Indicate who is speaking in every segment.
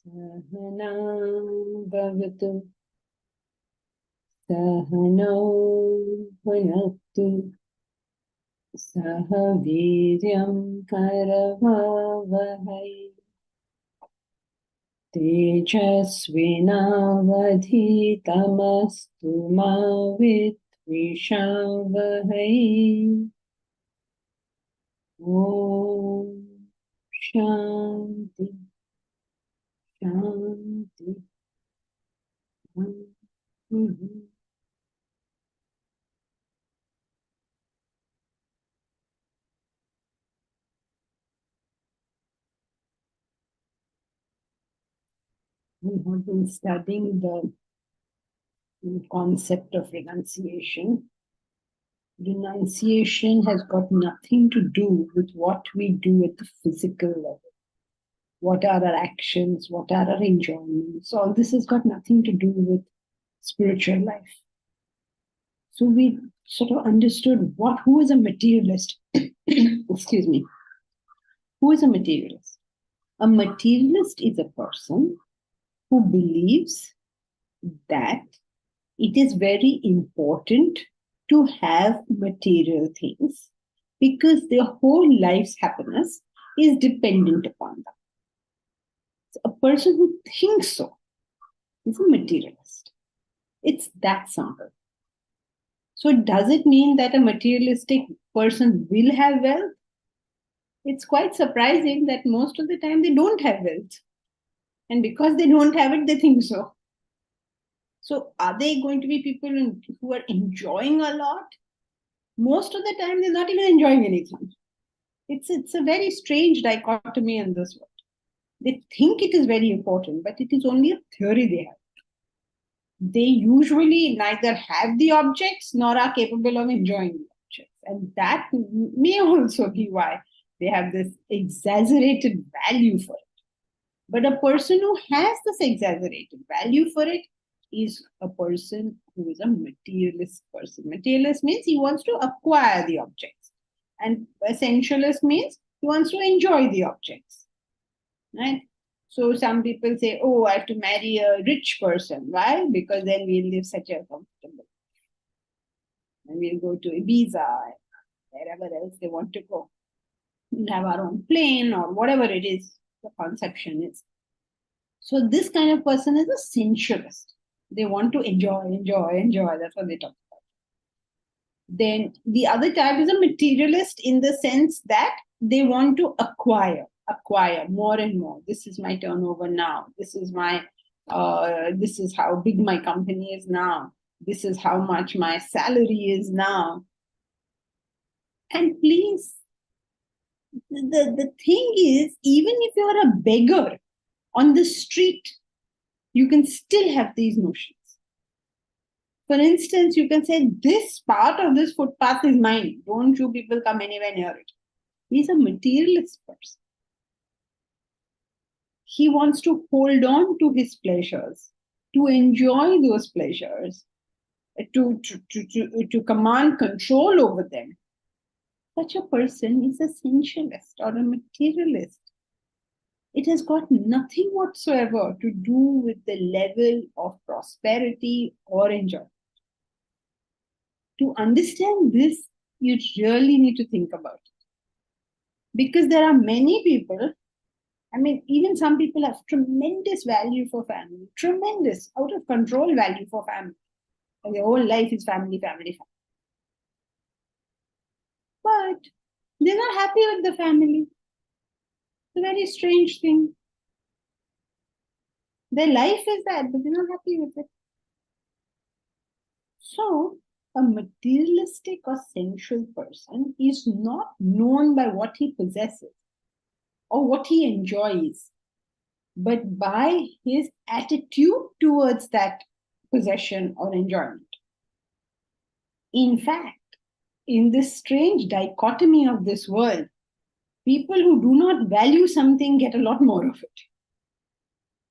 Speaker 1: Sahana bhavatu sahano bhunaktu saha viryam karavavahai tejasvinavadhitamastu ma vidvishavahai. Om Shanti Shanti. We have been studying the concept of renunciation. Renunciation has got nothing to do with what we do at the physical level. What are our actions? What are our enjoyments? All this has got nothing to do with spiritual life. So we sort of understood who is a materialist. Excuse me. Who is a materialist? A materialist is a person who believes that it is very important to have material things because their whole life's happiness is dependent upon them. So a person who thinks so is a materialist. It's that simple. So does it mean that a materialistic person will have wealth? It's quite surprising that most of the time they don't have wealth. And because they don't have it, they think so. So are they going to be people who are enjoying a lot? Most of the time, they're not even enjoying anything. It's a very strange dichotomy in this world. They think it is very important, but it is only a theory they have. They usually neither have the objects nor are capable of enjoying the objects. And that may also be why they have this exaggerated value for it. But a person who has this exaggerated value for it is a person who is a materialist person. Materialist means he wants to acquire the objects. And essentialist means He wants to enjoy the objects, right? So some people say, oh, I have to marry a rich person. Why? Because then we'll live such a comfortable. And we'll go to Ibiza, wherever else they want to go. We'll have our own plane or whatever it is, the conception is. So this kind of person is a sensualist. They want to enjoy, enjoy, enjoy. That's what they talk about. Then the other type is a materialist in the sense that they want to acquire more and more. This is my turnover now. This is how big my company is now. This is how much my salary is now. And please, the thing is, even if you're a beggar on the street, you can still have these notions. For instance, you can say, this part of this footpath is mine. Don't you people come anywhere near it. He's a materialist person. He wants to hold on to his pleasures, to enjoy those pleasures, to command control over them. Such a person is a sensualist or a materialist. It has got nothing whatsoever to do with the level of prosperity or enjoyment. To understand this, you really need to think about it. Because there are many people, even some people have tremendous value for family, tremendous, out of control value for family. And their whole life is family, family, family. But they're not happy with the family. It's a very strange thing. Their life is that, but they're not happy with it. So, a materialistic or sensual person is not known by what he possesses or what he enjoys, but by his attitude towards that possession or enjoyment. In fact, in this strange dichotomy of this world, people who do not value something get a lot more of it.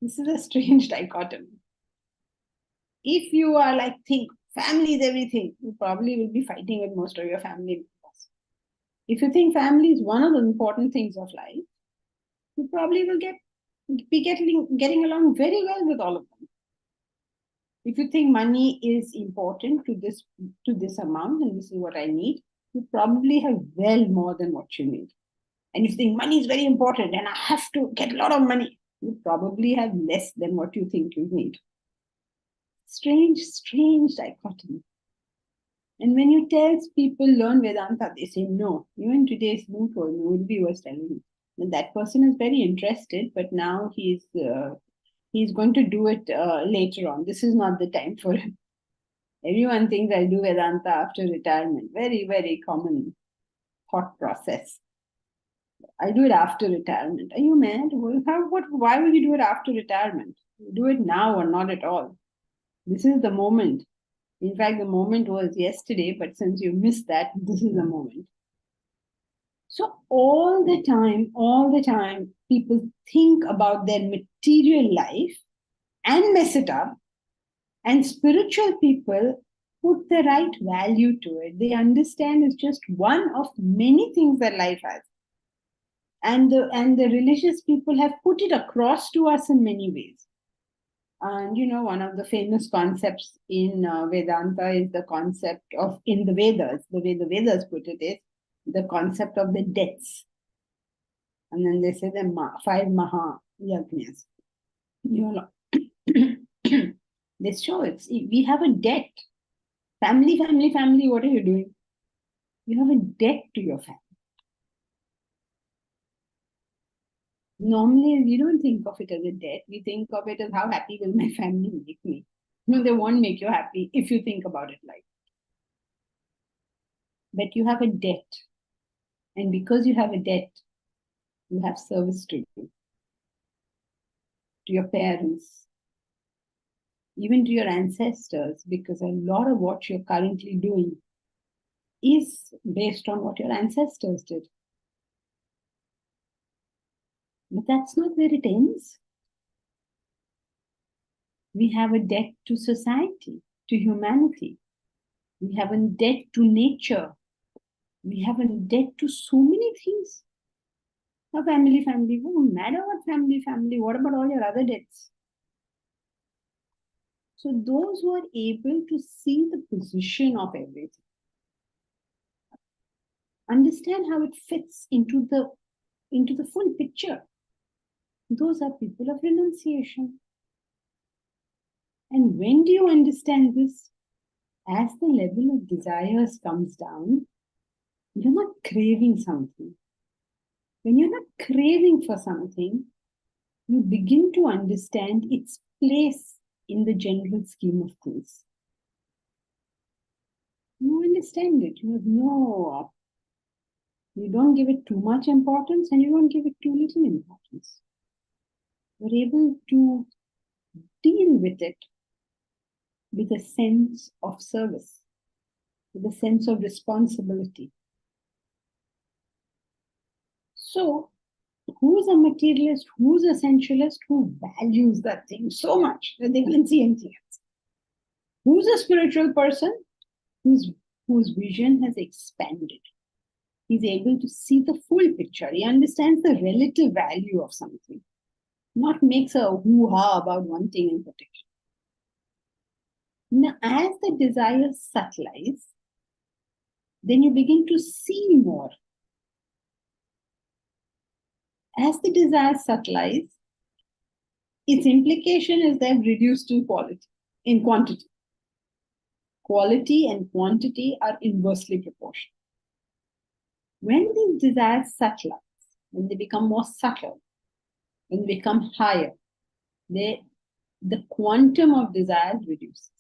Speaker 1: This is a strange dichotomy. If you are think family is everything, you probably will be fighting with most of your family members. If you think family is one of the important things of life, you probably will be getting along very well with all of them. If you think money is important to this amount and this is what I need, you probably have well more than what you need. And if you think money is very important and I have to get a lot of money, you probably have less than what you think you need. Strange, strange dichotomy. And when you tell people learn Vedanta, they say no. Even today's mood would be worth telling you. And that person is very interested, but now he's going to do it later on. This is not the time for him. Everyone thinks I'll do Vedanta after retirement. Very, very common thought process. I'll do it after retirement. Are you mad? Why would you do it after retirement? You do it now or not at all. This is the moment. In fact, the moment was yesterday, but since you missed that, this is the moment. So all the time, people think about their material life and mess it up. And spiritual people put the right value to it. They understand it's just one of many things that life has. And the religious people have put it across to us in many ways. And one of the famous concepts in Vedanta is the concept of, in the Vedas, the way the Vedas put it is, the concept of the debts. And then they say the 5 Maha Yajnas. They show it. We have a debt. Family, what are you doing? You have a debt to your family. Normally, we don't think of it as a debt. We think of it as how happy will my family make me. No, they won't make you happy if you think about it like that. But you have a debt. And because you have a debt, you have service to do. To your parents, even to your ancestors, because a lot of what you're currently doing is based on what your ancestors did. But that's not where it ends. We have a debt to society, to humanity. We have a debt to nature. We have a debt to so many things. A family. Oh, matter what family. What about all your other debts? So those who are able to see the position of everything, understand how it fits into the full picture, those are people of renunciation. And when do you understand this? As the level of desires comes down, you're not craving something. When you're not craving for something, you begin to understand its place in the general scheme of things. You understand it. You don't give it too much importance and you don't give it too little importance. You're able to deal with it with a sense of service, with a sense of responsibility. So, who's a materialist, who's a sensualist, who values that thing so much that they can see anything else? Who's a spiritual person? Whose vision has expanded. He's able to see the full picture. He understands the relative value of something, not makes a hoo-ha about one thing in particular. Now, as the desires subtleize, then you begin to see more. As the desires subtleize, its implication is they've reduced in quantity. Quality and quantity are inversely proportional. When these desires subtleize, when they become more subtle, when they become higher, the quantum of desires reduces.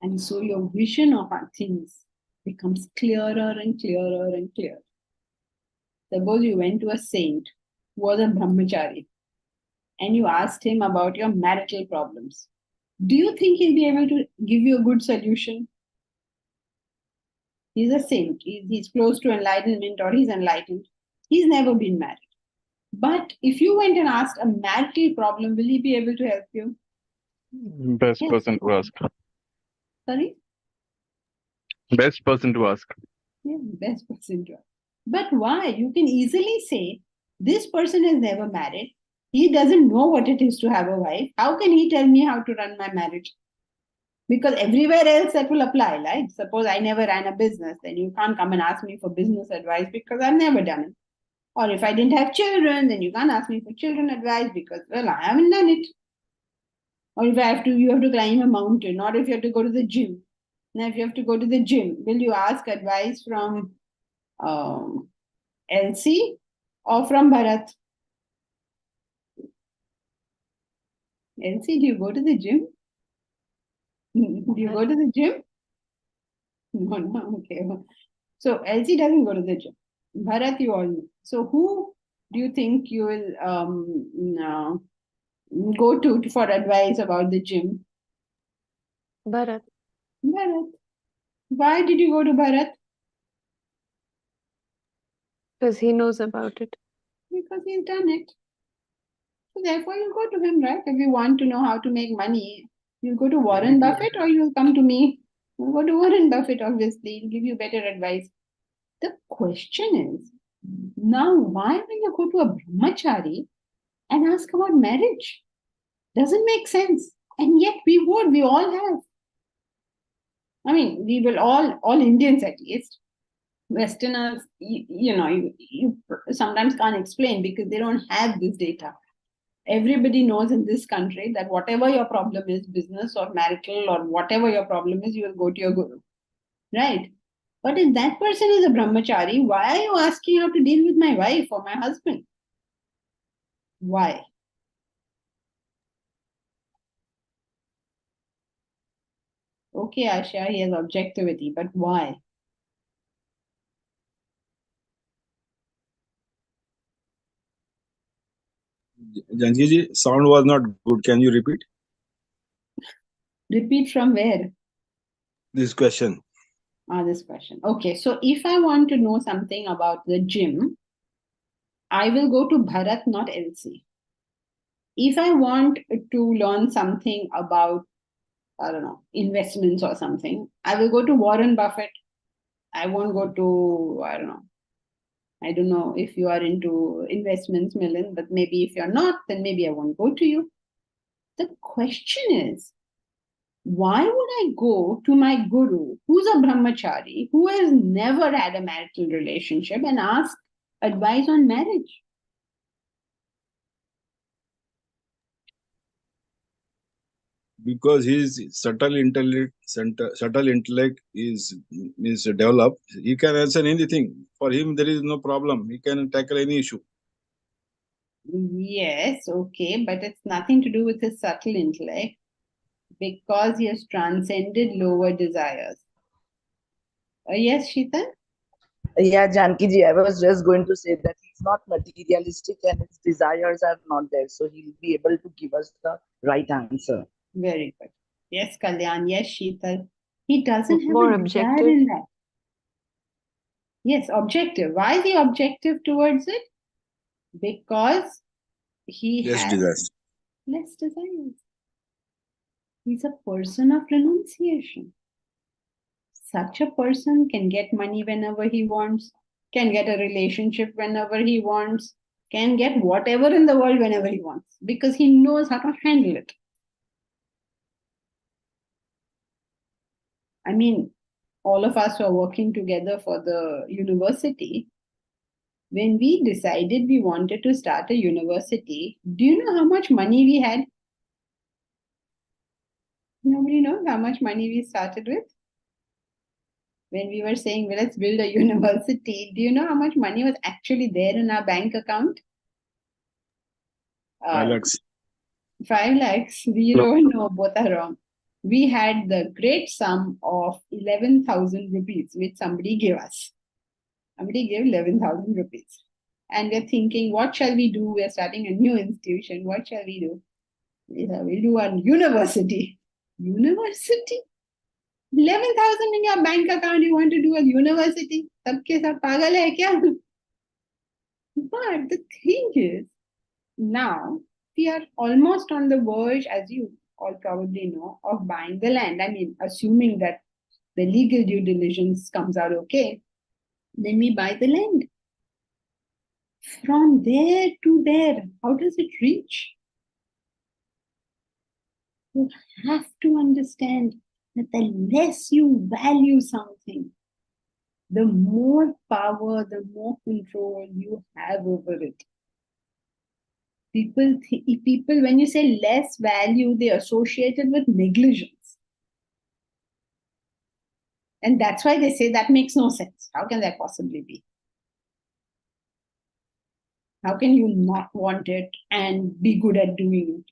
Speaker 1: And so your vision of things becomes clearer and clearer and clearer. Suppose you went to a saint who was a brahmachari and you asked him about your marital problems. Do you think he'll be able to give you a good solution? He's a saint. He's close to enlightenment or he's enlightened. He's never been married. But if you went and asked a marital problem, will he be able to help you?
Speaker 2: Best person to ask.
Speaker 1: Sorry?
Speaker 2: Best person to ask.
Speaker 1: Yeah, best person to ask. But why? You can easily say, this person has never married. He doesn't know what it is to have a wife. How can he tell me how to run my marriage? Because everywhere else that will apply. Like, suppose I never ran a business, then you can't come and ask me for business advice because I've never done it. Or if I didn't have children, then you can't ask me for children advice because, well, I haven't done it. Or if you have to climb a mountain, or if you have to go to the gym. Now, if you have to go to the gym, will you ask advice from Elsie or from Bharat? Elsie, do you go to the gym? Do you go to the gym? No, okay. So Elsie doesn't go to the gym. Bharat, you all know. So who do you think you will go to for advice about the gym?
Speaker 3: Bharat.
Speaker 1: Bharat. Why did you go to Bharat?
Speaker 3: Because he knows about it.
Speaker 1: Because he's done it. So therefore you go to him, right? If you want to know how to make money, you go to Warren Buffett or you'll come to me. You'll go to Warren Buffett, obviously. He'll give you better advice. The question is, now why will you go to a brahmachari and ask about marriage? Doesn't make sense. And yet we all have. I mean, we will all Indians at least. Westerners, you sometimes can't explain because they don't have this data. Everybody knows in this country that whatever your problem is, business or marital or whatever your problem is, you will go to your guru. Right? But if that person is a brahmachari, why are you asking how to deal with my wife or my husband? Why? Okay, Asha, he has objectivity, but why?
Speaker 4: Janji ji, sound was not good. Can you repeat
Speaker 1: Repeat from where?
Speaker 4: this question?
Speaker 1: This question. Okay, so if I want to know something about the gym, I will go to Bharat, not Elsie. If I want to learn something about, I don't know, investments or something, I will go to Warren Buffett. I won't go to, I don't know, I don't know if you are into investments, Milan, but maybe if you're not, then maybe I won't go to you. The question is, why would I go to my guru, who's a brahmachari, who has never had a marital relationship, and ask advice on marriage?
Speaker 4: Because his subtle intellect is developed. He can answer anything. For him, there is no problem. He can tackle any issue.
Speaker 1: Yes, okay, but it's nothing to do with his subtle intellect because he has transcended lower desires. Yes, Sheetan?
Speaker 5: Yeah, Janki ji, I was just going to say that he's not materialistic and his desires are not there. So he'll be able to give us the right answer.
Speaker 1: Very good. Yes, Kalyan. Yes, Sheetal. He doesn't have
Speaker 3: More
Speaker 1: a desire
Speaker 3: objective.
Speaker 1: in that. Yes, objective. Why is he objective towards it? Because he
Speaker 4: Less
Speaker 1: has
Speaker 4: desires.
Speaker 1: less desires. He's a person of renunciation. Such a person can get money whenever he wants, can get a relationship whenever he wants, can get whatever in the world whenever he wants, because he knows how to handle it. I mean, all of us who are working together for the university, when we decided we wanted to start a university, do you know how much money we had? Nobody knows how much money we started with? When we were saying, well, let's build a university, do you know how much money was actually there in our bank account?
Speaker 4: 5 lakhs.
Speaker 1: 5 lakhs. 0, no, both are wrong. We had the great sum of 11,000 rupees, which somebody gave us. Somebody gave 11,000 rupees. And we're thinking, what shall we do? We're starting a new institution. What shall we do? We'll do a university. University? 11,000 in your bank account, you want to do a university? Sabke sab pagal hai kya? But the thing is, now we are almost on the verge, as you all probably know, of buying the land. I mean, assuming that the legal due diligence comes out okay, then we buy the land. From there to there, how does it reach? You have to understand that the less you value something, the more power, the more control you have over it. People, when you say less value, they associate it with negligence. And that's why they say that makes no sense. How can that possibly be? How can you not want it and be good at doing it?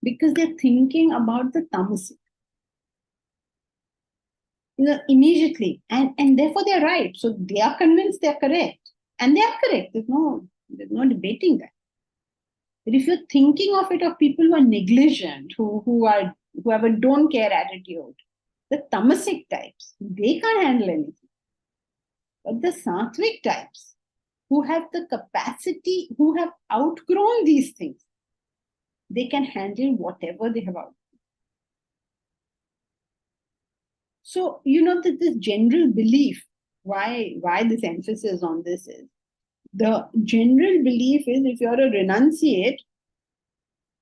Speaker 1: Because they're thinking about the tamasic. Immediately. And therefore they're right. So they are convinced they're correct. And they are correct. There's no debating that. But if you're thinking of it of people who are negligent, who have a don't care attitude, the tamasic types, they can't handle anything. But the sattvic types, who have the capacity, who have outgrown these things, they can handle whatever they have outgrown. So, that this general belief, why this emphasis on this is, the general belief is if you're a renunciate,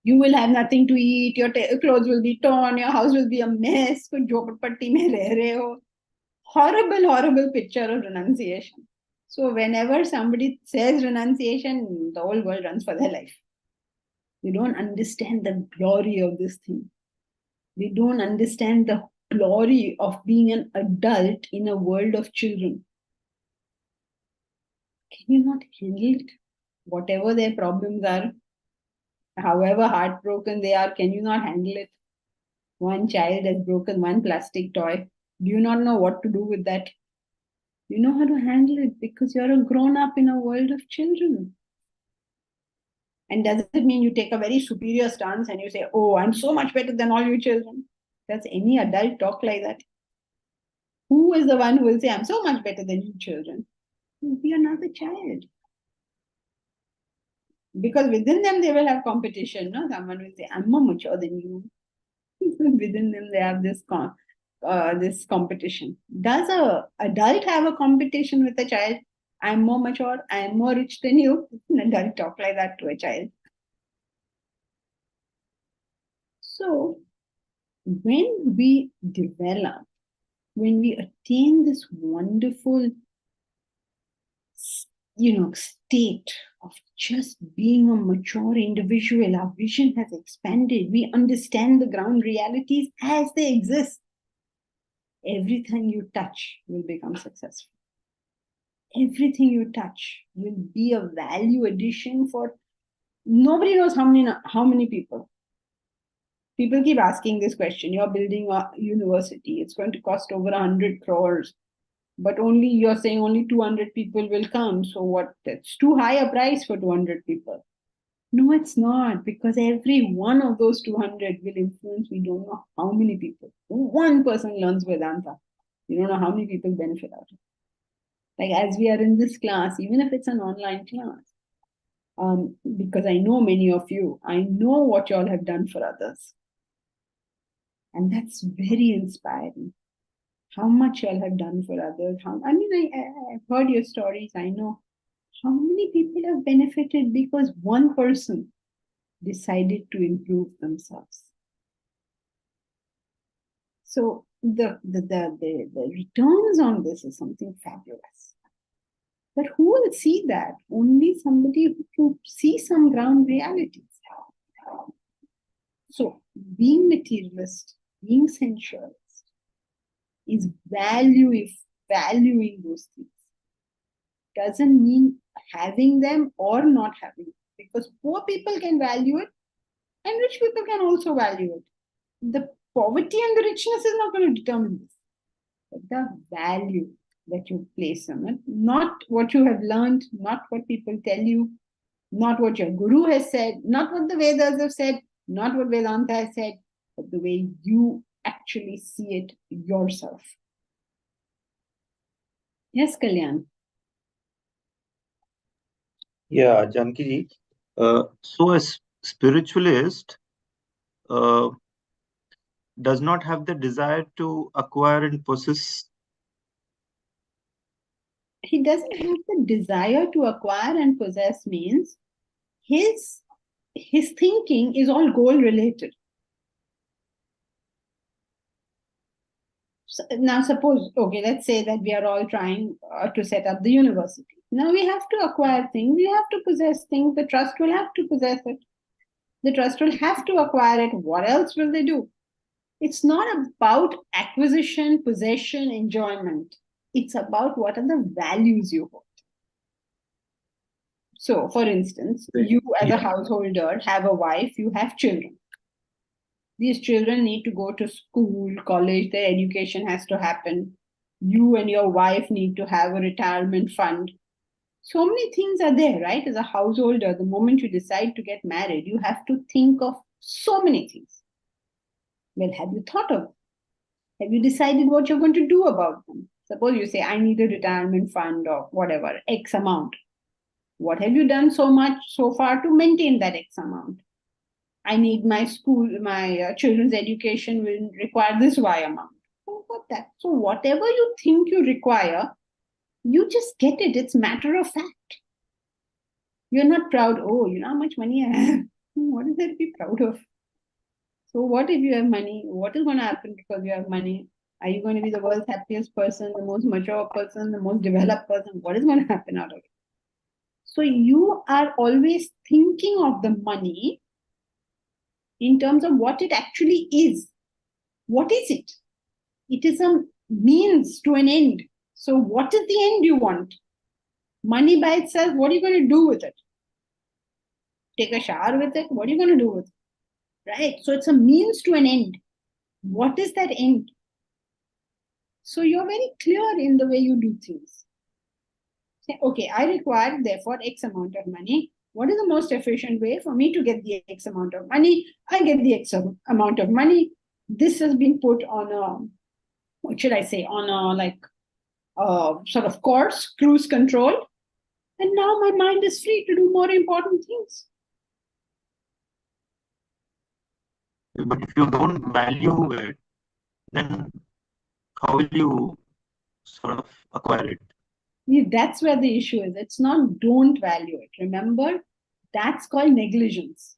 Speaker 1: you will have nothing to eat, your clothes will be torn, your house will be a mess, jhopatpatti mein reh rahe ho. Horrible, horrible picture of renunciation. So whenever somebody says renunciation, the whole world runs for their life. They don't understand the glory of this thing. They don't understand the glory of being an adult in a world of children. Can you not handle it? Whatever their problems are, however heartbroken they are, can you not handle it? One child has broken one plastic toy. Do you not know what to do with that? You know how to handle it because you're a grown up in a world of children. And does it mean you take a very superior stance and you say, oh, I'm so much better than all you children? Does any adult talk like that? Who is the one who will say, I'm so much better than you children? Be another child. Because within them, they will have competition. No? Someone will say, I'm more mature than you. Within them, they have this competition. Does a adult have a competition with a child? I'm more mature, I'm more rich than you. And don't talk like that to a child. So when we develop, when we attain this wonderful, state of just being a mature individual, our vision has expanded. We understand the ground realities as they exist. Everything you touch will become successful. Everything you touch will be a value addition for nobody knows how many people. People keep asking this question. You're building a university. It's going to cost over 100 crores. But you're saying only 200 people will come. So what? That's too high a price for 200 people. No, it's not, because every one of those 200 will influence, we don't know how many people. One person learns Vedanta. You don't know how many people benefit out of it. Like as we are in this class, even if it's an online class, because I know many of you, I know what you all have done for others. And that's very inspiring. How much you all have done for others. I've heard your stories. I know how many people have benefited because one person decided to improve themselves. So the returns on this is something fabulous. But who will see that? Only somebody who can see some ground realities. So being materialist, being sensualist, is valuing those things. Doesn't mean having them or not having it. Because poor people can value it and rich people can also value it. The poverty and the richness is not going to determine this. But the value that you place on it, not what you have learned, not what people tell you, not what your guru has said, not what the Vedas have said, not what Vedanta has said, but the way you actually see it yourself. Yes, Kalyan.
Speaker 6: Yeah, Janki ji. So a spiritualist does not have the desire to acquire and possess.
Speaker 1: He doesn't have the desire to acquire and possess, means his thinking is all goal related. So now suppose, okay, let's say that we are all trying to set up the university. Now we have to acquire things, we have to possess things, the trust will have to possess it. The trust will have to acquire it. What else will they do? It's not about acquisition, possession, enjoyment. It's about what are the values you hold. So, for instance, you as a householder have a wife, you have children. These children need to go to school, college, their education has to happen. You and your wife need to have a retirement fund. So many things are there, right? As a householder, the moment you decide to get married, you have to think of so many things. Well, have you thought of them? Have you decided what you're going to do about them? Suppose you say, I need a retirement fund or whatever, X amount. What have you done so far to maintain that X amount? I need my children's education will require this Y amount. Oh, got that. So whatever you think you require, you just get it. It's matter of fact. You're not proud. Oh, you know how much money I have. What is there to be proud of? So what if you have money? What is going to happen because you have money? Are you going to be the world's happiest person, the most mature person, the most developed person? What is going to happen out of it? So you are always thinking of the money in terms of what it actually is. What is it? It is a means to an end. So what is the end you want? Money by itself, what are you going to do with it? Take a shower with it? What are you going to do with it? Right? So it's a means to an end. What is that end? So you're very clear in the way you do things. Say, okay, I require therefore X amount of money. What is the most efficient way for me to get the X amount of money? I get the X amount of money. This has been put on a, what should I say, on a sort of course, cruise control. And now my mind is free to do more important things.
Speaker 6: But if you don't value it, then how will you sort of acquire it?
Speaker 1: That's where the issue is. It's not don't value it. Remember, that's called negligence.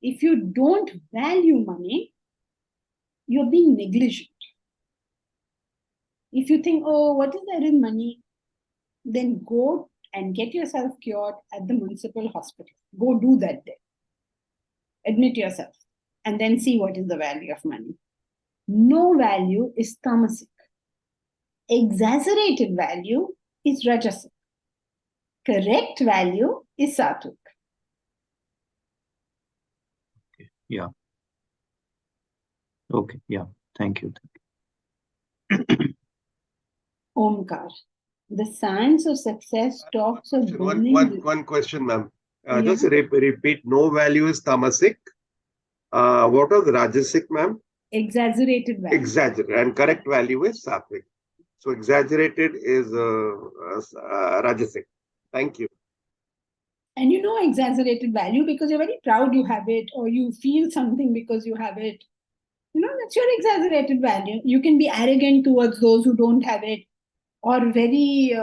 Speaker 1: If you don't value money, you're being negligent. If you think, oh, what is there in money? Then go and get yourself cured at the municipal hospital. Go do that there. Admit yourself. And then see what is the value of money. No value is tamasic. Exaggerated value is rajasic. Correct value is sattvic.
Speaker 6: Yeah. Okay. Yeah. Thank you.
Speaker 1: Omkar. The science of success talks of burning.
Speaker 7: One question, ma'am.
Speaker 1: Yeah.
Speaker 7: Just repeat. No value is tamasic. What was rajasic, ma'am?
Speaker 1: Exaggerated value.
Speaker 7: Exaggerated. And correct value is sattvic. So exaggerated is rajasic. Thank you.
Speaker 1: And you know exaggerated value because you're very proud you have it, or you feel something because you have it. You know, that's your exaggerated value. You can be arrogant towards those who don't have it, or very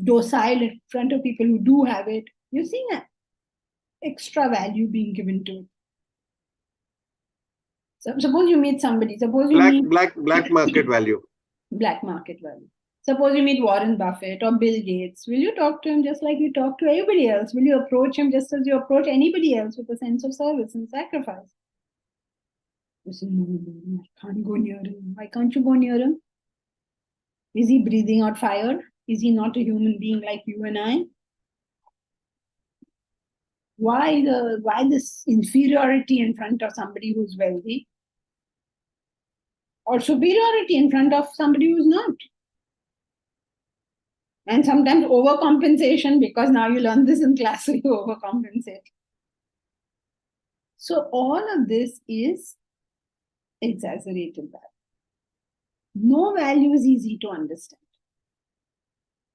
Speaker 1: docile in front of people who do have it. You're seeing an extra value being given to it. So suppose you meet somebody, suppose you meet
Speaker 7: Black market value.
Speaker 1: Black market value. Suppose you meet Warren Buffett or Bill Gates. Will you talk to him just like you talk to everybody else? Will you approach him just as you approach anybody else with a sense of service and sacrifice? You say, no, I can't go near him. Why can't you go near him? Is he breathing out fire? Is he not a human being like you and I? Why this inferiority in front of somebody who's wealthy? Or superiority in front of somebody who's not? And sometimes overcompensation, because now you learn this in class, so you overcompensate. So all of this is exaggerated value. No value is easy to understand.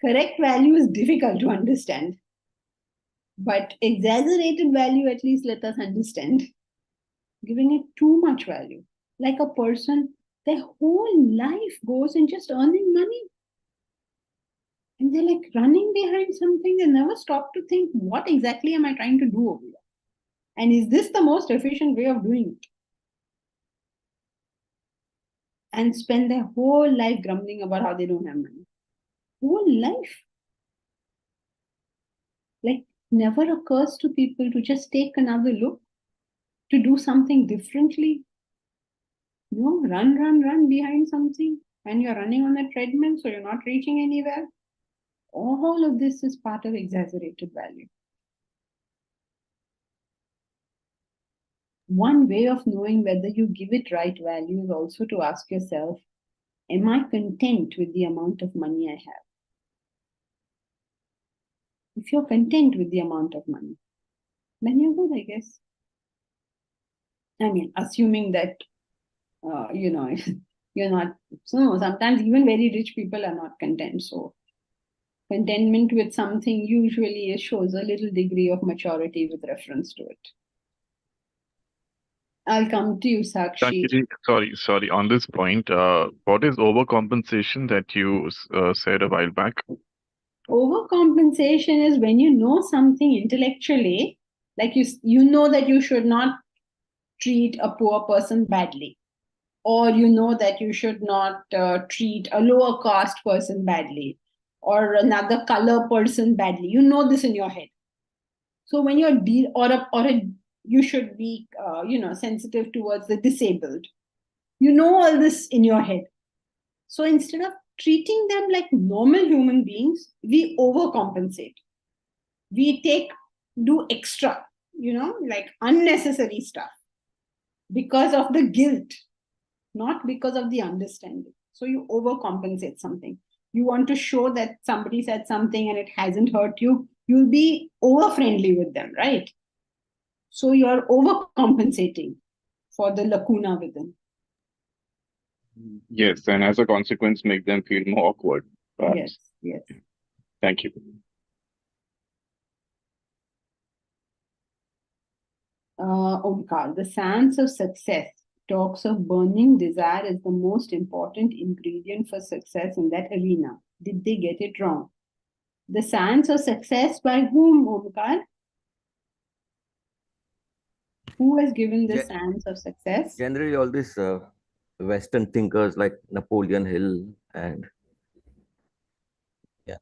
Speaker 1: Correct value is difficult to understand. But exaggerated value, at least let us understand. Giving it too much value. Like a person, their whole life goes in just earning money. And they're like running behind something. They never stop to think, what exactly am I trying to do over here? And is this the most efficient way of doing it? And spend their whole life grumbling about how they don't have money. Whole life. Like, never occurs to people to just take another look, to do something differently. No, run behind something. And you're running on a treadmill, so you're not reaching anywhere. All of this is part of exaggerated value. One way of knowing whether you give it right value is also to ask yourself, am I content with the amount of money I have? If you're content with the amount of money, then you're good, I guess. I mean, assuming that, you're not, so sometimes even very rich people are not content. So contentment with something usually shows a little degree of maturity with reference to it. I'll come to you, Sakshi.
Speaker 2: Sorry. On this point, what is overcompensation that you said a while back?
Speaker 1: Overcompensation is when you know something intellectually, like you know that you should not treat a poor person badly, or you know that you should not treat a lower caste person badly, or another color person badly. You know this in your head. So when you're you should be sensitive towards the disabled. You know all this in your head. So instead of treating them like normal human beings, we overcompensate. We do extra, like unnecessary stuff because of the guilt, not because of the understanding. So you overcompensate something. You want to show that somebody said something and it hasn't hurt you. You'll be over-friendly with them, right? So you're overcompensating for the lacuna within.
Speaker 2: Yes, and as a consequence, make them feel more awkward. Perhaps.
Speaker 1: Yes.
Speaker 2: Thank you.
Speaker 1: Omkar, the science of success talks of burning desire as the most important ingredient for success in that arena. Did they get it wrong? The science of success by whom, Omkar? Who has given the
Speaker 8: Ge-
Speaker 1: science of success?
Speaker 8: Generally, all these Western thinkers like Napoleon Hill and yeah.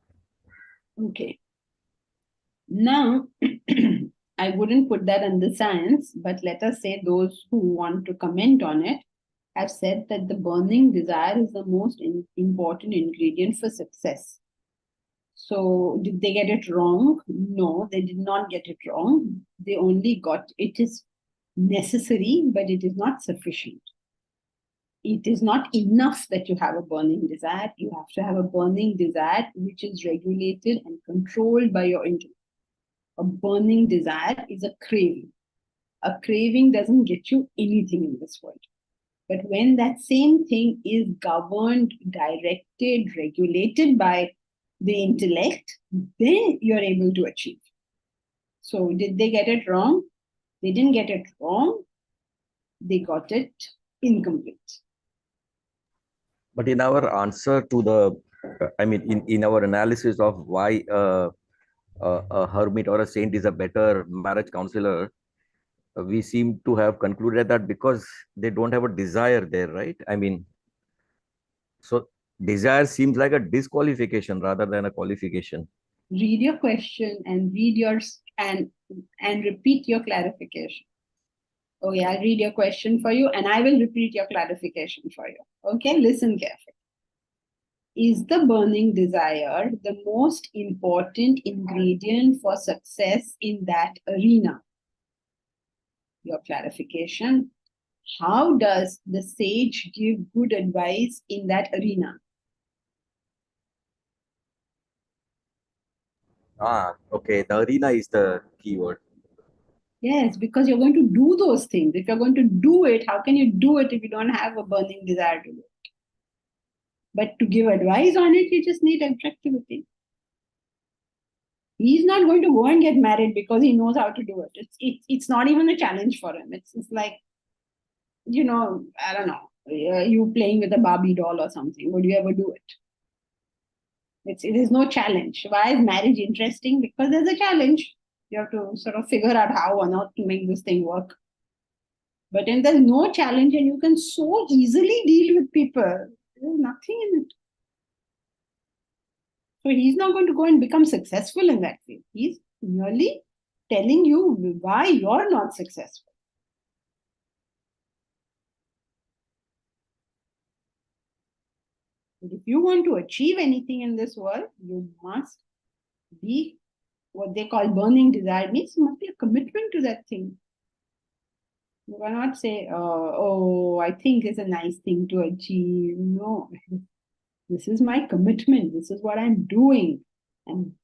Speaker 1: Okay. Now, I wouldn't put that under science, but let us say those who want to comment on it have said that the burning desire is the most important ingredient for success. So, did they get it wrong? No, they did not get it wrong. They only got it is necessary, but it is not sufficient. It is not enough that you have a burning desire. You have to have a burning desire which is regulated and controlled by your intellect. A burning desire is a craving. A craving doesn't get you anything in this world. But when that same thing is governed, directed, regulated by the intellect, then you're able to achieve. So, did they get it wrong? They didn't get it wrong. They got it incomplete.
Speaker 8: But in our answer to the, in our analysis of why a hermit or a saint is a better marriage counselor, we seem to have concluded that because they don't have a desire there, right? So desire seems like a disqualification rather than a qualification.
Speaker 1: Read your question and read yours and repeat your clarification. Okay, I'll read your question for you and I will repeat your clarification for you. Okay, listen carefully. Is the burning desire the most important ingredient for success in that arena? Your clarification. How does the sage give good advice in that arena?
Speaker 8: Okay. The arena is the key word.
Speaker 1: Yes, because you're going to do those things. If you're going to do it, how can you do it if you don't have a burning desire to do it? But to give advice on it, you just need objectivity. He's not going to go and get married because he knows how to do it. It's not even a challenge for him. It's like, I don't know, you playing with a Barbie doll or something. Would you ever do it? It is no challenge. Why is marriage interesting? Because there's a challenge. You have to sort of figure out how on earth to make this thing work. But when there's no challenge and you can so easily deal with people, there's nothing in it. So he's not going to go and become successful in that field. He's merely telling you why you're not successful. But if you want to achieve anything in this world, you must be what they call burning desire. Means you must be a commitment to that thing. You cannot say, I think it's a nice thing to achieve. No, this is my commitment. This is what I'm doing. And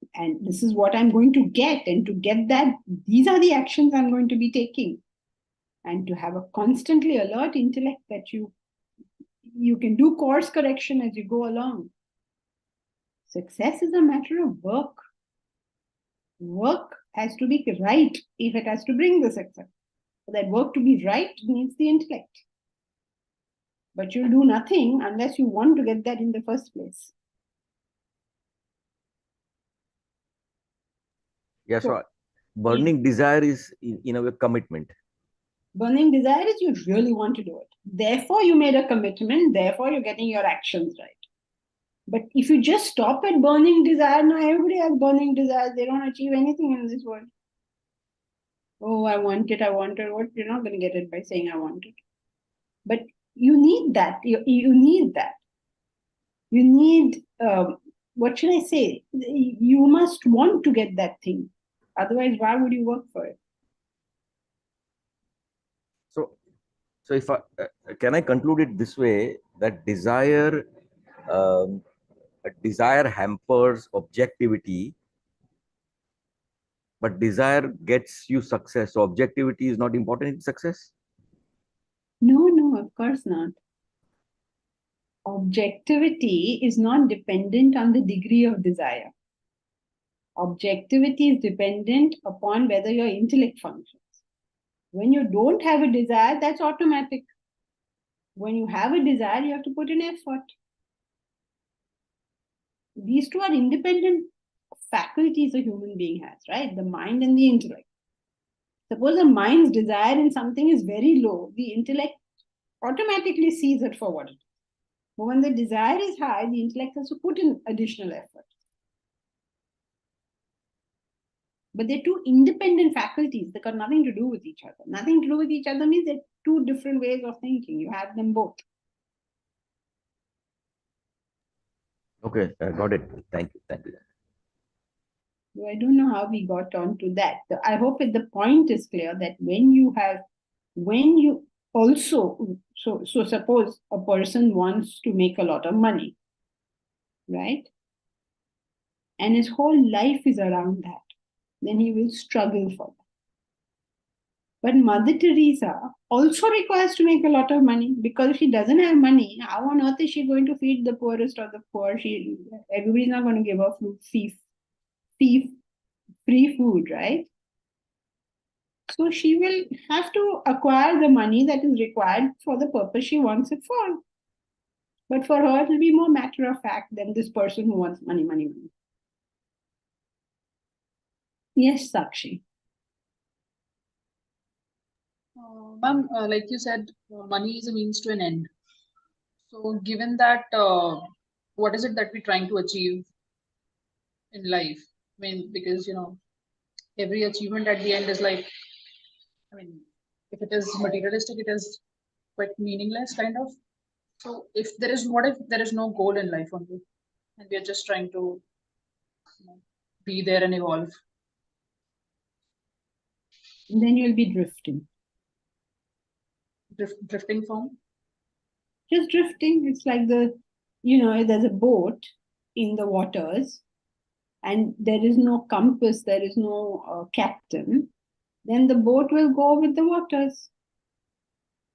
Speaker 1: this is what I'm going to get. And to get that, these are the actions I'm going to be taking. And to have a constantly alert intellect that you can do course correction as you go along. Success is a matter of work. Work has to be right if it has to bring the success. For that work to be right needs the intellect. But you'll do nothing unless you want to get that in the first place.
Speaker 8: Yeah, so burning desire is in a way commitment.
Speaker 1: Burning desire is you really want to do it. Therefore, you made a commitment. Therefore, you're getting your actions right. But if you just stop at burning desire, now everybody has burning desires. They don't achieve anything in this world. Oh, I want it. What? You're not going to get it by saying I want it. But you need that. You need that. You need, what should I say? You must want to get that thing. Otherwise, why would you work for it?
Speaker 8: So if can I conclude it this way, that desire hampers objectivity, but desire gets you success. So objectivity is not important in success?
Speaker 1: No, of course not. Objectivity is not dependent on the degree of desire. Objectivity is dependent upon whether your intellect functions. When you don't have a desire, that's automatic. When you have a desire, you have to put in effort. These two are independent faculties a human being has, right? The mind and the intellect. Suppose the mind's desire in something is very low, the intellect automatically sees it for what it is. But when the desire is high, the intellect has to put in additional effort. But they're two independent faculties. They've got nothing to do with each other. Nothing to do with each other means they're two different ways of thinking. You have them both.
Speaker 8: Okay, I got it. Thank you. Thank you.
Speaker 1: So I don't know how we got onto that. So I hope that the point is clear that when you also, so suppose a person wants to make a lot of money, right? And his whole life is around that. Then he will struggle for that. But Mother Teresa also requires to make a lot of money, because if she doesn't have money, how on earth is she going to feed the poorest of the poor? Everybody's not going to give her free food, right? So she will have to acquire the money that is required for the purpose she wants it for. But for her, it will be more matter of fact than this person who wants money, money, money. Yes, Sakshi.
Speaker 9: Ma'am, like you said, money is a means to an end. So given that, what is it that we're trying to achieve in life? I mean, because, every achievement at the end is like, I mean, if it is materialistic, it is quite meaningless, kind of. So what if there is no goal in life only, and we are just trying to be there and evolve?
Speaker 1: Then you'll be drifting.
Speaker 9: Drifting from?
Speaker 1: Just drifting. It's like there's a boat in the waters and there is no compass, there is no captain. Then the boat will go with the waters.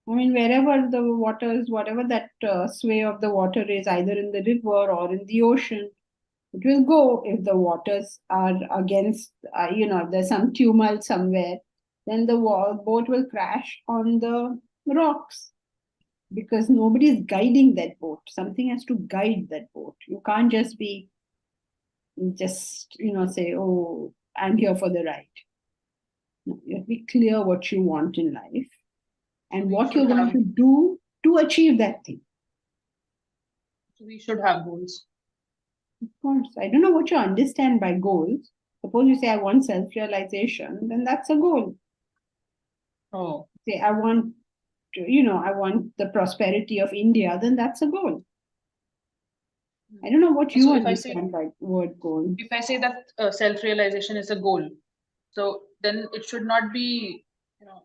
Speaker 1: I mean, wherever the waters, whatever that sway of the water is, either in the river or in the ocean, it will go. If the waters are against, there's some tumult somewhere, then the boat will crash on the rocks, because nobody is guiding that boat. Something has to guide that boat. You can't just say, oh, I'm here for the ride. No, you have to be clear what you want in life and what you're going to do to achieve that thing.
Speaker 9: So we should have goals.
Speaker 1: Of course. I don't know what you understand by goals. Suppose you say, I want self-realization, then that's a goal.
Speaker 9: Oh.
Speaker 1: Say, I want the prosperity of India, then that's a goal. I don't know what you understand by word goal.
Speaker 9: If I say that self-realization is a goal, so then it should not be,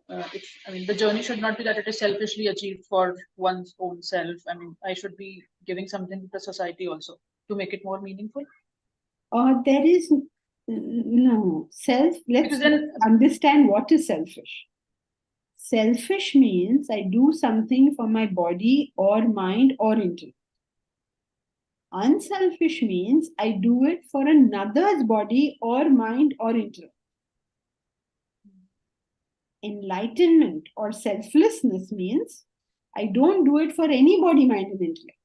Speaker 9: the journey should not be that it is selfishly achieved for one's own self. I mean, I should be giving something to the society also to make it more meaningful.
Speaker 1: There is no self. Let's understand what is selfish. Selfish means I do something for my body or mind or intellect. Unselfish means I do it for another's body or mind or intellect. Enlightenment or selflessness means I don't do it for any body, mind, and intellect.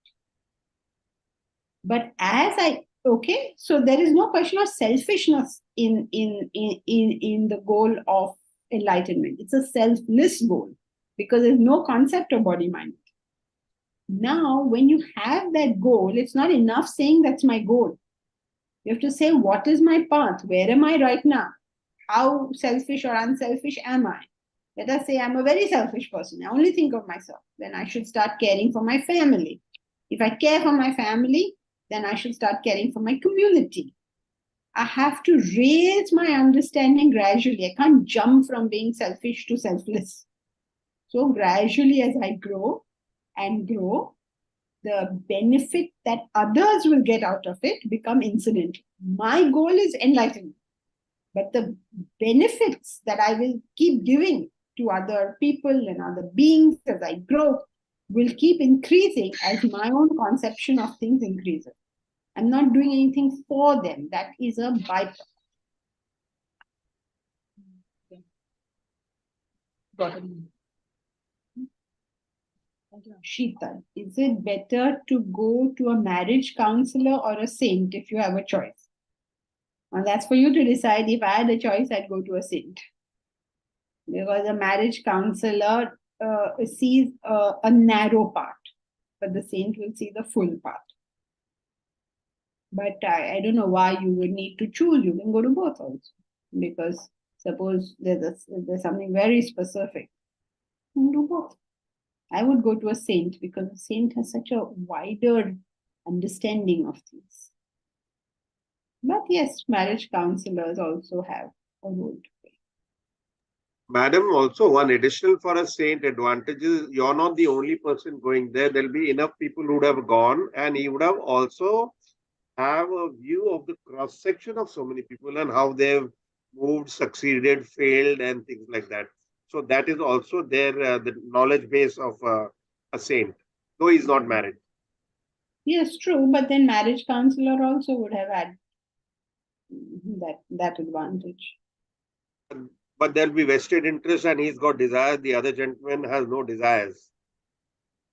Speaker 1: But so there is no question of selfishness in the goal of enlightenment. It's a selfless goal because there's no concept of body, mind. Now, when you have that goal, it's not enough saying that's my goal. You have to say, what is my path? Where am I right now? How selfish or unselfish am I? Let us say I'm a very selfish person. I only think of myself. Then I should start caring for my family. If I care for my family, then I should start caring for my community. I have to raise my understanding gradually. I can't jump from being selfish to selfless. So gradually, as I grow and grow, the benefit that others will get out of it become incidental. My goal is enlightenment. But the benefits that I will keep giving to other people and other beings as I grow will keep increasing as my own conception of things increases. I'm not doing anything for them. That is a byproduct.
Speaker 9: Okay. Got it.
Speaker 1: Sheetal, is it better to go to a marriage counselor or a saint if you have a choice? And that's for you to decide. If I had a choice, I'd go to a saint. Because a marriage counselor sees a narrow part, but the saint will see the full part. But I don't know why you would need to choose. You can go to both also. Because suppose there's something very specific, you can do both. I would go to a saint because a saint has such a wider understanding of things. But yes, marriage counselors also have a role to play.
Speaker 7: Madam, also one additional for a saint advantage is you're not the only person going there. There'll be enough people who would have gone, and he would have also have a view of the cross section of so many people and how they've moved, succeeded, failed, and things like that. So that is also there, the knowledge base of a saint, though he's not married.
Speaker 1: Yes, true. But then marriage counselor also would have had that advantage.
Speaker 7: But there'll be vested interest, and he's got desires. The other gentleman has no desires.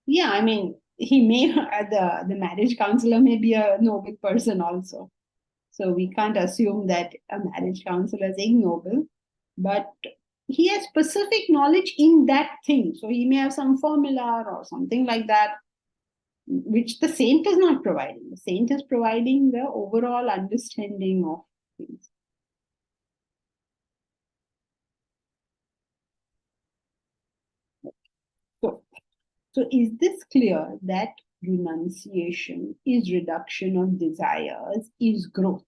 Speaker 1: Yeah, I mean, he may the marriage counselor may be a noble person also. So we can't assume that a marriage counselor is ignoble, but he has specific knowledge in that thing. So he may have some formula or something like that, which the saint is not providing. The saint is providing the overall understanding of things. So is this clear that renunciation is reduction of desires, is growth?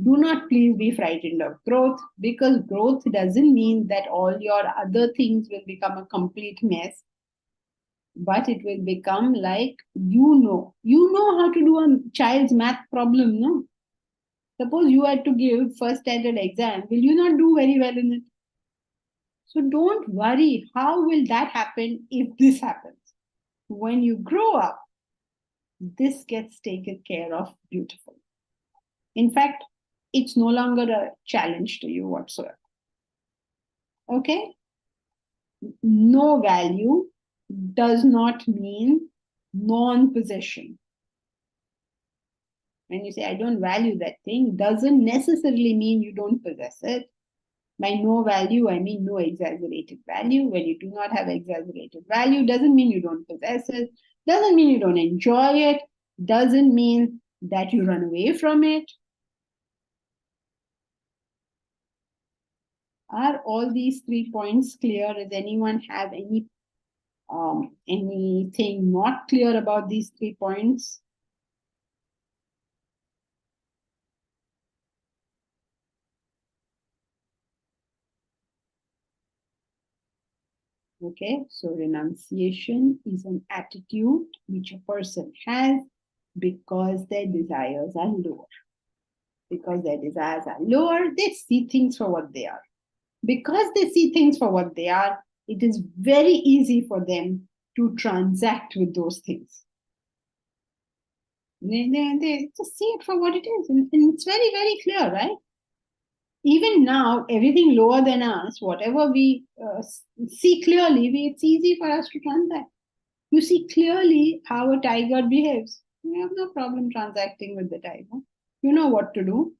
Speaker 1: Do not please be frightened of growth, because growth doesn't mean that all your other things will become a complete mess, but it will become like you know how to do a child's math problem, no? Suppose you had to give first standard exam, will you not do very well in it? So don't worry, how will that happen if this happens? When you grow up, this gets taken care of beautifully. In fact, it's no longer a challenge to you whatsoever. Okay? No value does not mean non-possession. When you say, I don't value that thing, doesn't necessarily mean you don't possess it. By no value, I mean no exaggerated value. When you do not have exaggerated value, doesn't mean you don't possess it, doesn't mean you don't enjoy it, doesn't mean that you run away from it. Are all these 3 points clear? Does anyone have anything not clear about these 3 points? Okay, so renunciation is an attitude which a person has because their desires are lower. Because their desires are lower, they see things for what they are. Because they see things for what they are, it is very easy for them to transact with those things. They just see it for what it is. And it's very, very clear, right? Even now, everything lower than us, whatever we see clearly, it's easy for us to transact. You see clearly how a tiger behaves. You have no problem transacting with the tiger. You know what to do.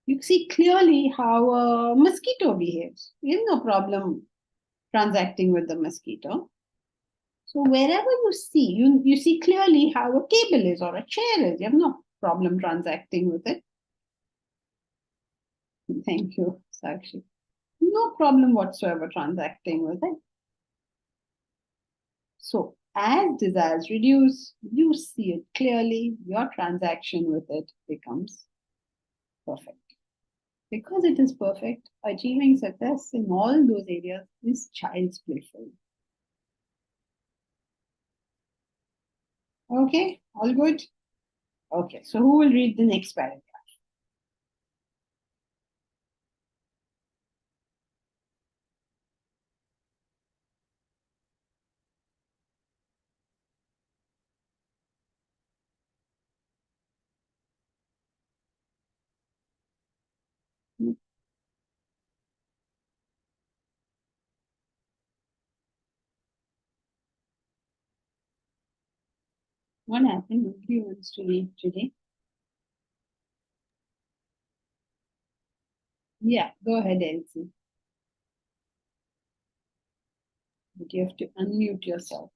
Speaker 1: You see clearly how a mosquito behaves. You have no problem transacting with the mosquito. So wherever you see, you see clearly how a table is or a chair is. You have no problem transacting with it. Thank you, Sakshi. No problem whatsoever transacting with it. So as desires reduce, you see it clearly, your transaction with it becomes perfect. Because it is perfect, achieving success in all those areas is child's play for you. Okay, all good? Okay, so who will read the next paragraph? What happened? Nobody wants to read today. Yeah, go ahead, Elsie. But you have to unmute yourself.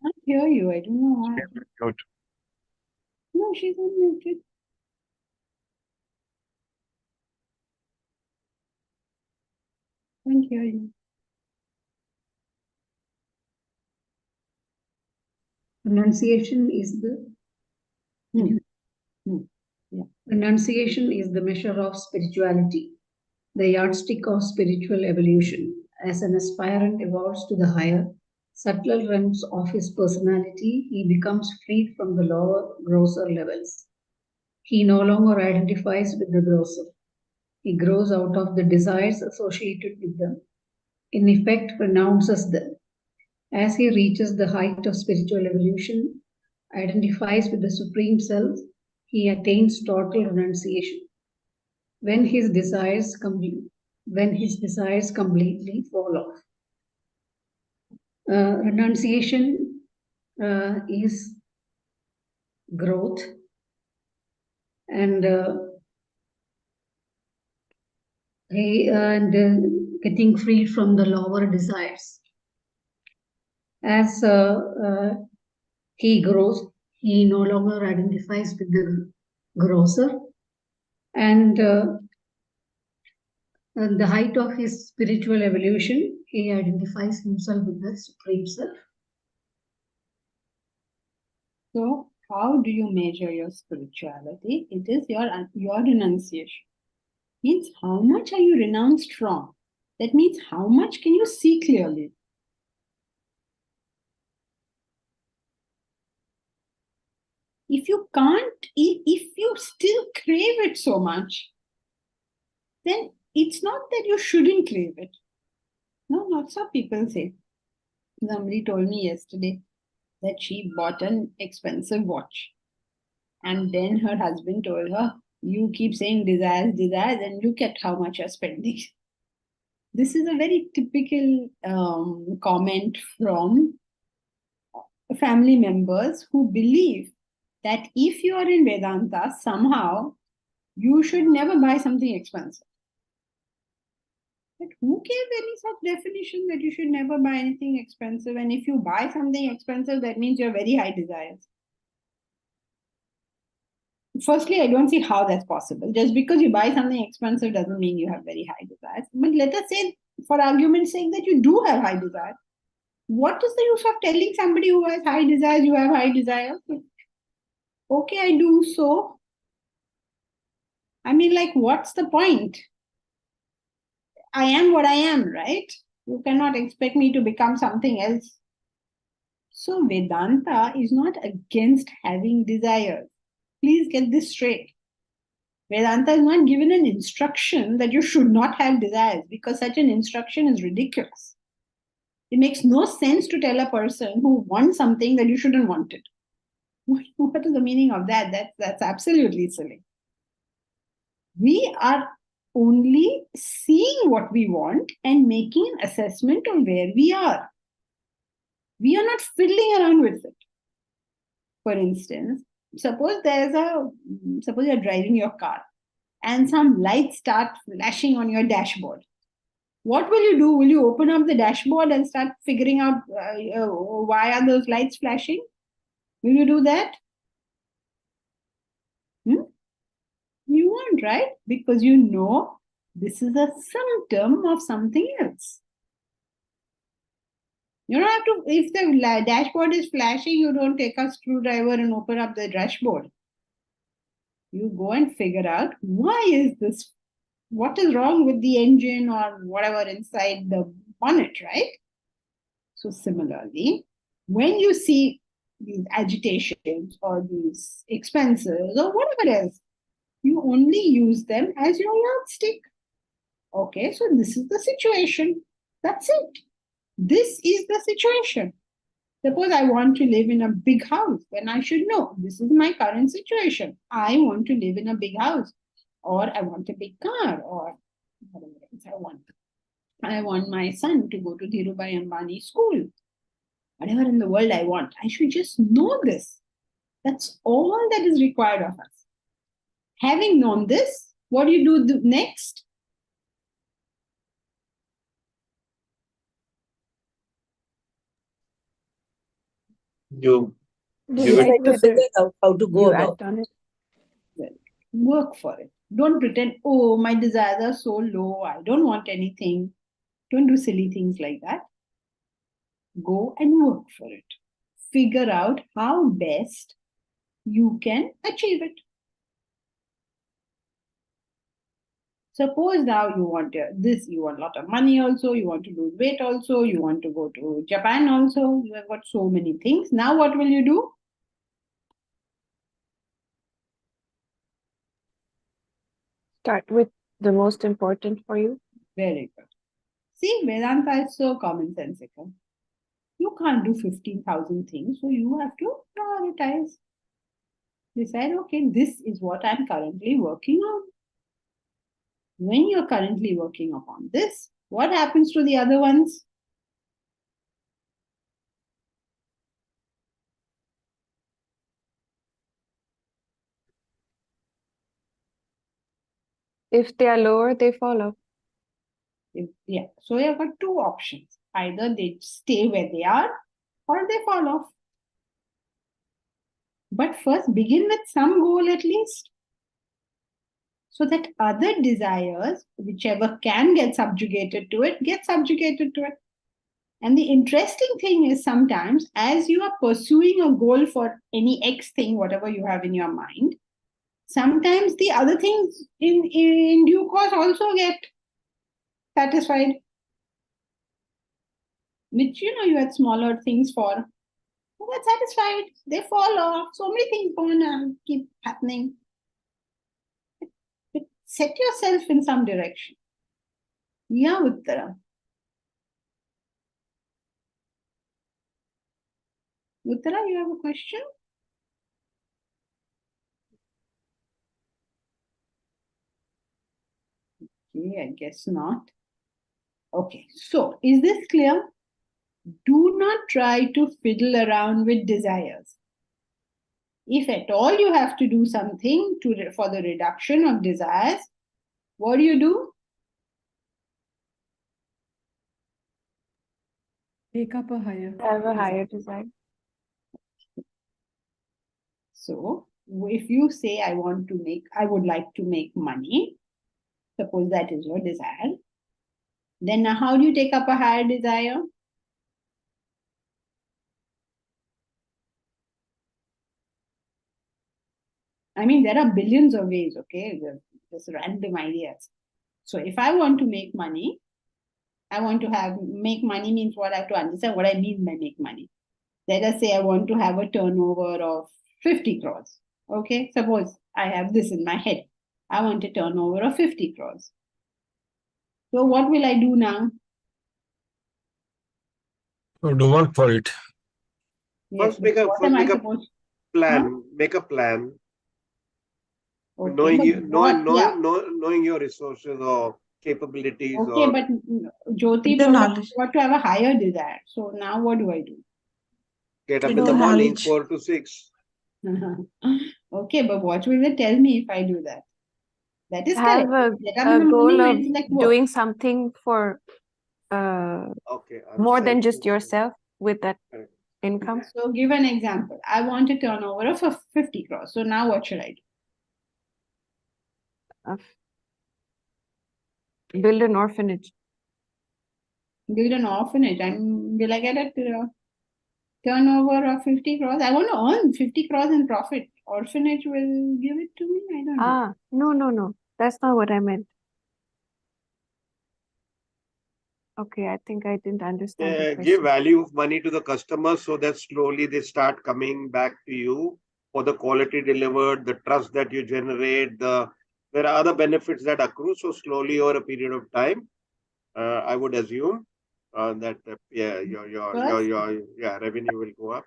Speaker 1: I can't hear you. I don't know why.
Speaker 2: Good.
Speaker 1: No, she's unmuted. Can't hear you.
Speaker 10: Renunciation is the
Speaker 1: Yeah.
Speaker 10: renunciation is the measure of spirituality, the yardstick of spiritual evolution. As an aspirant evolves to the higher, subtler realms of his personality, he becomes freed from the lower, grosser levels. He no longer identifies with the grosser. He grows out of the desires associated with them, in effect renounces them. As he reaches the height of spiritual evolution, identifies with the Supreme Self, he attains total renunciation. When his desires completely fall off. Renunciation is growth and getting free from the lower desires. As he grows, he no longer identifies with the grosser, and at the height of his spiritual evolution, he identifies himself with the Supreme Self.
Speaker 1: So, how do you measure your spirituality? It is your renunciation. Means how much are you renounced from? That means how much can you see clearly? If you can't, if you still crave it so much, then it's not that you shouldn't crave it. No, lots of people say. Somebody told me yesterday that she bought an expensive watch. And then her husband told her, you keep saying desires, desires, and look at how much you're spending. This is a very typical comment from family members who believe that if you are in Vedanta, somehow you should never buy something expensive. But who gave any such definition that you should never buy anything expensive? And if you buy something expensive, that means you have very high desires. Firstly, I don't see how that's possible. Just because you buy something expensive doesn't mean you have very high desires. But let us say, for argument's sake, that you do have high desires. What is the use of telling somebody who has high desires, you have high desires? Okay, I do so. I mean, like, what's the point? I am what I am, right? You cannot expect me to become something else. So Vedanta is not against having desires. Please get this straight. Vedanta is not given an instruction that you should not have desires, because such an instruction is ridiculous. It makes no sense to tell a person who wants something that you shouldn't want it. What is the meaning of that? That's absolutely silly. We are only seeing what we want and making an assessment of where we are. We are not fiddling around with it. For instance, suppose you're driving your car and some lights start flashing on your dashboard. What will you do? Will you open up the dashboard and start figuring out why are those lights flashing? Will you do that? You won't, right? Because you know this is a symptom of something else. You don't have to, if the dashboard is flashing, you don't take a screwdriver and open up the dashboard. You go and figure out why is this, what is wrong with the engine or whatever inside the bonnet, right? So similarly, when you see these agitations or these expenses or whatever else, you only use them as your yardstick. Okay, so this is the situation. That's it. This is the situation. Suppose I want to live in a big house, then I should know this is my current situation. I want to live in a big house, or I want a big car, or whatever else I want. I want my son to go to Dhirubhai Ambani school. Whatever in the world I want, I should just know this. That's all that is required of us. Having known this, what do you do next?
Speaker 7: You
Speaker 3: You
Speaker 5: Try
Speaker 3: write
Speaker 5: to
Speaker 3: with
Speaker 5: figure
Speaker 3: it.
Speaker 5: out how to go
Speaker 3: You
Speaker 5: about
Speaker 3: act on it.
Speaker 1: Well, work for it. Don't pretend, oh, my desires are so low, I don't want anything. Don't do silly things like that. Go and work for it. Figure out how best you can achieve it. Suppose now you want this, you want a lot of money also, you want to lose weight also, you want to go to Japan also, you have got so many things. Now what will you do?
Speaker 3: Start with the most important for you.
Speaker 1: Very good. See, Vedanta is so commonsensical. You can't do 15,000 things, so you have to prioritize. Decide, okay, this is what I'm currently working on. When you're currently working upon this, what happens to the other ones?
Speaker 3: If they are lower, they fall off.
Speaker 1: Yeah, so you've got two options. Either they stay where they are or they fall off. But first, begin with some goal at least, so that other desires, whichever can get subjugated to it, get subjugated to it. And the interesting thing is sometimes as you are pursuing a goal for any X thing, whatever you have in your mind, sometimes the other things in due course also get satisfied. Which, you had smaller things for. You get satisfied. They fall off. So many things gonna keep happening. Set yourself in some direction. Yeah, Uttara. Uttara, you have a question? Okay, I guess not. Okay, so is this clear? Do not try to fiddle around with desires. If at all you have to do something for the reduction of desires, what do?
Speaker 11: Take up a higher.
Speaker 3: Have a higher desire.
Speaker 1: So if you say I would like to make money, suppose that is your desire, then now how do you take up a higher desire? I mean, there are billions of ways, okay? Just random ideas. So if I want to make money, make money means what? I have to understand what I mean by make money. Let us say I want to have a turnover of 50 crores. Okay, suppose I have this in my head. I want a turnover of 50 crores. So what will I do now?
Speaker 12: So do work for it.
Speaker 1: Yes,
Speaker 7: First make a plan.
Speaker 1: Huh?
Speaker 7: Make a plan.
Speaker 1: Okay,
Speaker 7: knowing your resources or capabilities.
Speaker 1: Okay, but Jyoti got to have a higher desire. So now what do I do?
Speaker 7: Get up in the morning, 4 to 6.
Speaker 1: Okay, but what will it tell me if I do that? That is
Speaker 3: Have
Speaker 1: correct.
Speaker 3: a goal of doing something for more than just yourself with that income.
Speaker 1: So give an example. I want a turnover of 50 crores. So now what should I do?
Speaker 3: Build an orphanage.
Speaker 1: Build an orphanage. And will I get a turnover of 50 crores? I want to earn 50 crores in profit. Orphanage will give it to me? I don't know.
Speaker 3: No. That's not what I meant. Okay, I think I didn't understand the question.
Speaker 7: Give value of money to the customers so that slowly they start coming back to you for the quality delivered, the trust that you generate, there are other benefits that accrue. So slowly over a period of time, I would assume that your revenue will go up.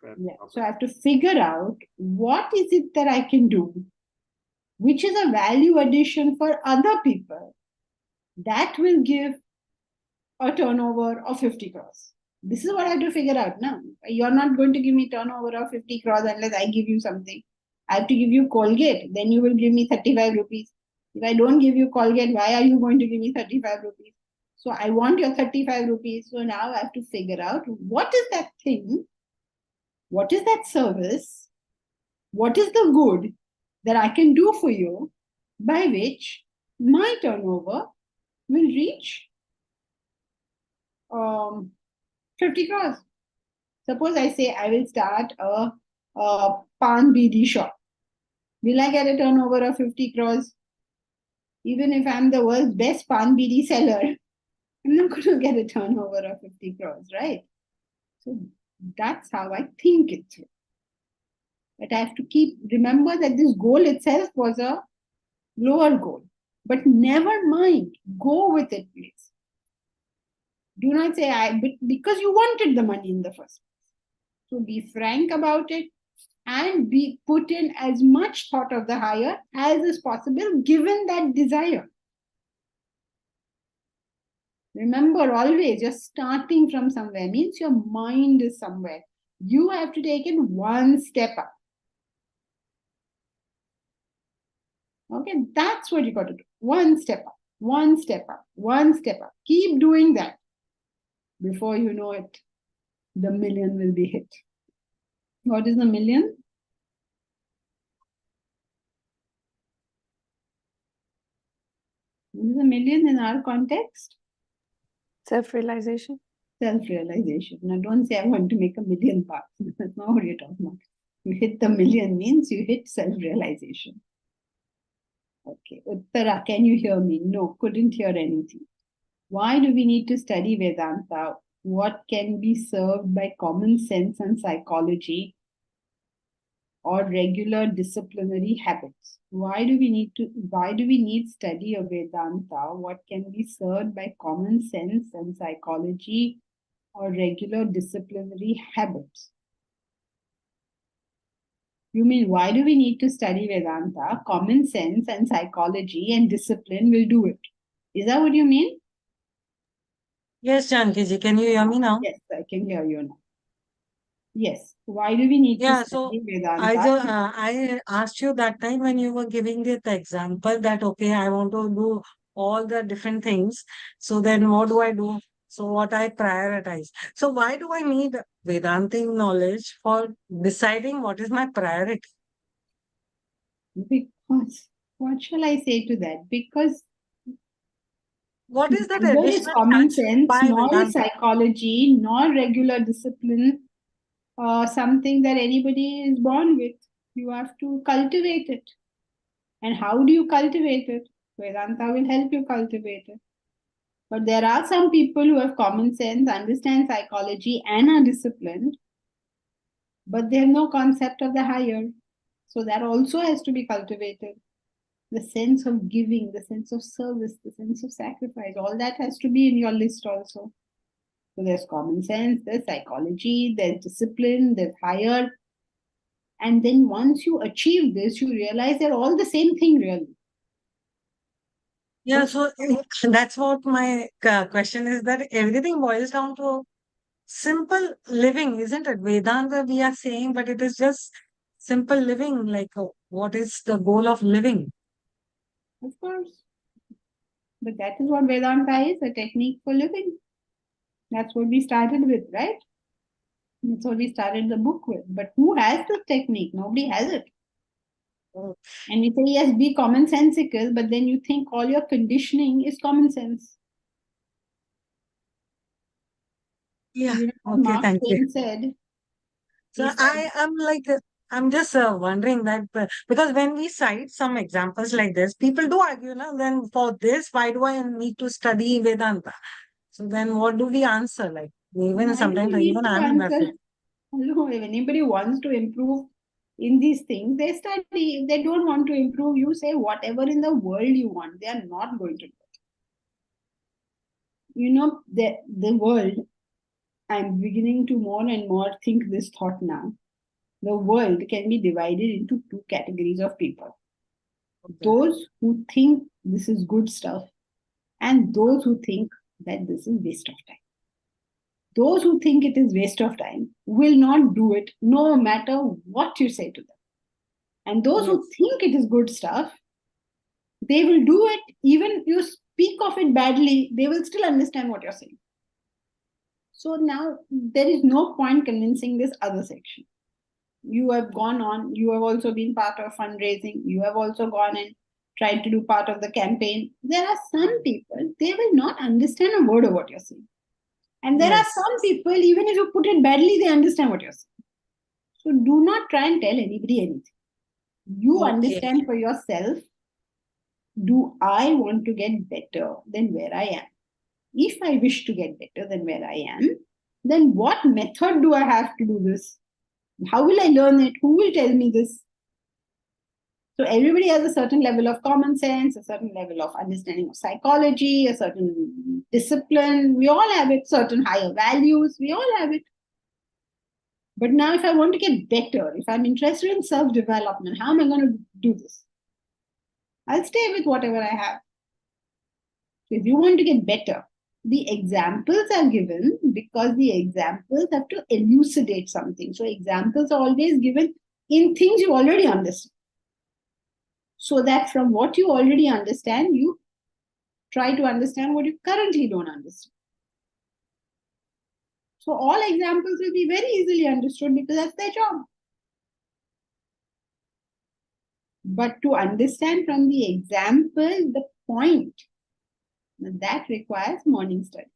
Speaker 1: So I have to figure out what is it that I can do, which is a value addition for other people that will give a turnover of 50 crores. This is what I have to figure out now. You're not going to give me turnover of 50 crores unless I give you something. I have to give you Colgate, then you will give me 35 rupees. If I don't give you Colgate, why are you going to give me 35 rupees? So I want your 35 rupees. So now I have to figure out what is that thing, what is that service, what is the good that I can do for you by which my turnover will reach 50 crores. Suppose I say I will start a pan BD shop. Will I get a turnover of 50 crores? Even if I'm the world's best pan BD seller, I'm not going to get a turnover of 50 crores, right? So that's how I think it through. But I have to remember that this goal itself was a lower goal. But never mind, go with it, please. Do not say, because you wanted the money in the first place. So be frank about it and put in as much thought of the higher as is possible given that desire. Remember, always you're starting from somewhere, means your mind is somewhere. You have to take it one step up. Okay, that's what you got to do. One step up, one step up, one step up. Keep doing that. Before you know it, the million will be hit. What is the million? What is a million in our context?
Speaker 3: Self-realization.
Speaker 1: Self-realization. Now don't say I want to make $1 million. That's not what you're talking about. You hit the million means you hit self-realization. Okay. Uttara, can you hear me? No, couldn't hear anything. Why do we need to study Vedanta? What can be served by common sense and psychology or regular disciplinary habits? Why do we need study of Vedanta? What can be served by common sense and psychology or regular disciplinary habits? You mean, why do we need to study Vedanta? Common sense and psychology and discipline will do it. Is that what you mean?
Speaker 13: Yes, Janki ji, can you hear me now?
Speaker 1: Yes, I can hear you now. Yes. Why do we need to study Vedanta?
Speaker 13: I asked you that time when you were giving the example that, okay, I want to do all the different things. So then what do I do? So what I prioritize. So why do I need Vedantic knowledge for deciding what is my priority?
Speaker 1: Because, what shall I say to that? Because
Speaker 13: what is that
Speaker 1: neither is
Speaker 13: additional
Speaker 1: common
Speaker 13: touch
Speaker 1: sense,
Speaker 13: by
Speaker 1: nor is
Speaker 13: Vedanta?
Speaker 1: psychology, nor regular discipline something that anybody is born with. You have to cultivate it. And how do you cultivate it? Vedanta will help you cultivate it. But there are some people who have common sense, understand psychology, and are disciplined, but they have no concept of the higher. So that also has to be cultivated. The sense of giving, the sense of service, the sense of sacrifice, all that has to be in your list also. So there's common sense, there's psychology, there's discipline, there's higher. And then once you achieve this, you realize they're all the same thing, really.
Speaker 13: Yeah, so that's what my question is, that everything boils down to simple living, isn't it? Vedanta, we are saying, but it is just simple living. Like, what is the goal of living?
Speaker 1: Of course. But that is what Vedanta is, a technique for living. That's what we started with, right? That's what we started the book with. But who has this technique? Nobody has it. And you say, yes, be commonsensical, but then you think all your conditioning is common sense.
Speaker 13: Yeah,
Speaker 1: you know,
Speaker 13: okay,
Speaker 1: Mark
Speaker 13: thank you.
Speaker 1: Twain said.
Speaker 13: So I am like, I'm just wondering that because when we cite some examples like this, people do argue, now then for this, why do I need to study Vedanta? So then what do we answer? Like, even sometimes even I'm baffled.
Speaker 1: Hello, if anybody wants to improve in these things, they study. If they don't want to improve, you say whatever in the world you want. They are not going to do it. You know, the world, I'm beginning to more and more think this thought now. The world can be divided into two categories of people. Okay. Those who think this is good stuff and those who think that this is waste of time. Those who think it is waste of time will not do it no matter what you say to them. And those who think it is good stuff, they will do it. Even if you speak of it badly, they will still understand what you're saying. So now there is no point convincing this other section. You have gone on, you have also been part of fundraising, you have also gone and tried to do part of the campaign. There are some people, they will not understand a word of what you're saying. And there are some people, even if you put it badly, they understand what you're saying. So do not try and tell anybody anything. You understand for yourself, do I want to get better than where I am? If I wish to get better than where I am, then what method do I have to do this? How will I learn it? Who will tell me this? So everybody has a certain level of common sense, a certain level of understanding of psychology, a certain discipline. We all have it, certain higher values. We all have it. But now if I want to get better, if I'm interested in self-development, how am I going to do this? I'll stay with whatever I have. If you want to get better, the examples are given because the examples have to elucidate something. So examples are always given in things you already understand. So that from what you already understand, you try to understand what you currently don't understand. So all examples will be very easily understood because that's their job. But to understand from the example, the point, that requires morning study.